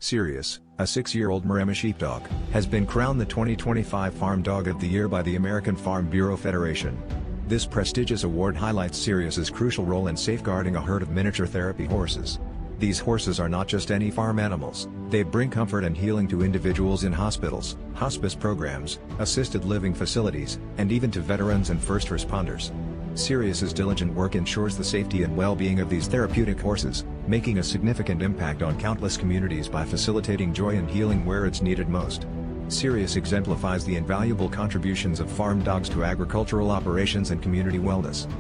Sirius, a 6-year-old Maremma sheepdog, has been crowned the 2025 Farm Dog of the Year by the American Farm Bureau Federation. This prestigious award highlights Sirius's crucial role in safeguarding a herd of miniature therapy horses. These horses are not just any farm animals, they bring comfort and healing to individuals in hospitals, hospice programs, assisted living facilities, and even to veterans and first responders. Sirius's diligent work ensures the safety and well-being of these therapeutic horses, making a significant impact on countless communities by facilitating joy and healing where it's needed most. Sirius exemplifies the invaluable contributions of farm dogs to agricultural operations and community wellness.